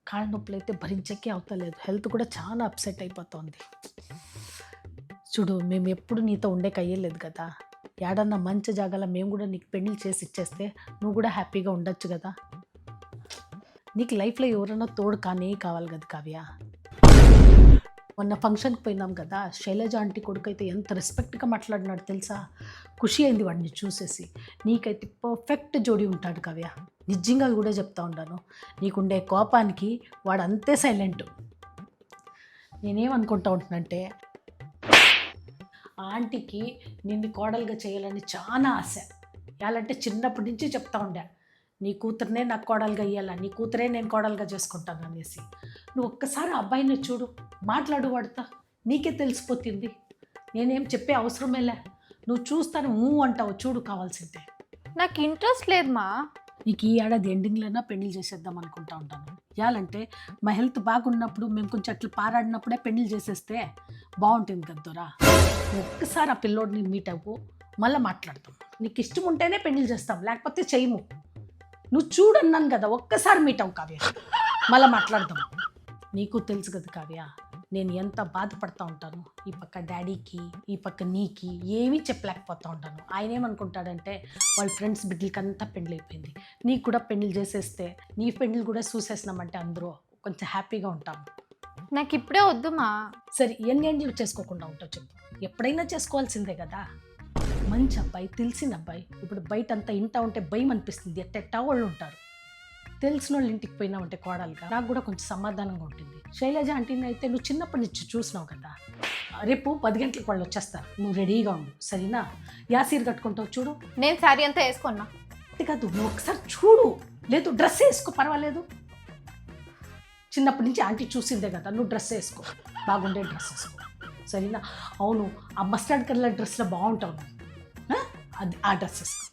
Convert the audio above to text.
కాళ్ళ నొప్పులైతే భరించకే అవుతలేదు. హెల్త్ కూడా చాలా అప్సెట్ అయిపోతుంది. చూడు మేము ఎప్పుడు నీతో ఉండేకి అయ్యలేదు కదా. ఏడన్నా మంచి జాగాలో మేము కూడా నీకు పెళ్ళిళ్ళు చేసి ఇచ్చేస్తే నువ్వు కూడా హ్యాపీగా ఉండొచ్చు కదా. నీకు లైఫ్లో ఎవరైనా తోడు కానీ కావాలి కదా కావ్య. మొన్న ఫంక్షన్కి పోయినాం కదా, శైలజ ఆంటీ కొడుకు అయితే ఎంత రెస్పెక్ట్గా మాట్లాడినాడు తెలుసా. ఖుషి అయింది వాడిని చూసేసి. నీకైతే పర్ఫెక్ట్ జోడి ఉంటాడు కావ్య. నిజంగా కూడా చెప్తా ఉన్నాను. నీకుండే కోపానికి వాడు అంతే సైలెంట్. నేనేమనుకుంటా ఉంటున్నంటే ఆంటీకి నిన్ను కోడలుగా చేయాలని చాలా ఆశ. ఎలాంటే చిన్నప్పటి నుంచి చెప్తా ఉండే, నీ కూతురునే నాకు కోడలుగా ఇయ్యాల, నీ కూతురే నేను కోడలుగా చేసుకుంటాను అనేసి. నువ్వు ఒక్కసారి ఆ అబ్బాయిని చూడు, మాట్లాడు వాడితో, నీకే తెలిసిపోతుంది. నేనేం చెప్పే అవసరమేలే, నువ్వు చూస్తాను అంటావు చూడు కావాల్సిందే. నాకు ఇంట్రెస్ట్ లేదు మా. నీకు ఈ ఏడాది ఎండింగ్లోనా పెళ్లి చేసేద్దాం అనుకుంటా ఉంటాను. ఎలాంటే మా హెల్త్ బాగున్నప్పుడు మేము కొంచెం అట్లా పారాడినప్పుడే పెళ్లి చేసేస్తే బాగుంటుంది కదరా. ఒక్కసారి ఆ పిల్లోడిని మీట్ అవ్వు, మళ్ళీ మాట్లాడతాం. నీకు ఇష్టం ఉంటేనే పెళ్లి చేస్తాం, లేకపోతే చేయము. నువ్వు చూడన్నాను కదా, ఒక్కసారి మీట్ అవ్వు కావ్య, మళ్ళీ మాట్లాడదాం. నీకు తెలుసు కదా కావ్య, నేను ఎంత బాధపడతా ఉంటాను. ఈ పక్క డాడీకి, ఈ పక్క నీకి ఏమీ చెప్పలేకపోతూ ఉంటాను. ఆయన ఏమనుకుంటాడంటే వాళ్ళ ఫ్రెండ్స్ బిడ్డలకంతా పెళ్ళి అయిపోయింది, నీకు కూడా పెళ్ళిళ్ళు చేసేస్తే నీ పెళ్ళిళ్ళు కూడా చూసేసినామంటే అందరూ కొంచెం హ్యాపీగా ఉంటాము. నాకు ఇప్పుడే వద్దు మా. సరే ఎన్ని చేసుకోకుండా ఉంటావు చెప్పు, ఎప్పుడైనా చేసుకోవాల్సిందే కదా. మంచి అబ్బాయి, తెలిసిన అబ్బాయి. ఇప్పుడు బయట అంతా ఇంటా ఉంటే భయం అనిపిస్తుంది, ఎట్టెట్టా వాళ్ళు ఉంటారు. తెలిసిన వాళ్ళు ఇంటికి పోయినావంటే కోడలుగా నాకు కూడా కొంచెం సమాధానంగా ఉంటుంది. శైలజ ఆంటీని అయితే నువ్వు చిన్నప్పటి నుంచి చూసినావు కదా. రేపు 10 గంటలకు వాళ్ళు వచ్చేస్తారు, నువ్వు రెడీగా ఉండు సరేనా. యాసీర్ కట్టుకుంటావు చూడు. నేను శారీ అంతా వేసుకున్నా కాదు, నువ్వు ఒకసారి చూడు, లేదు డ్రెస్ వేసుకో పర్వాలేదు. చిన్నప్పటి నుంచి ఆంటీ చూసిందే కదా, నువ్వు డ్రెస్ వేసుకో, బాగుండే డ్రెస్ వేసుకో సరేనా. అవును, ఆ మస్టర్డ్ కలర్ డ్రెస్లో బాగుంటావు, అది ఆ డ్రెస్ వేసుకో.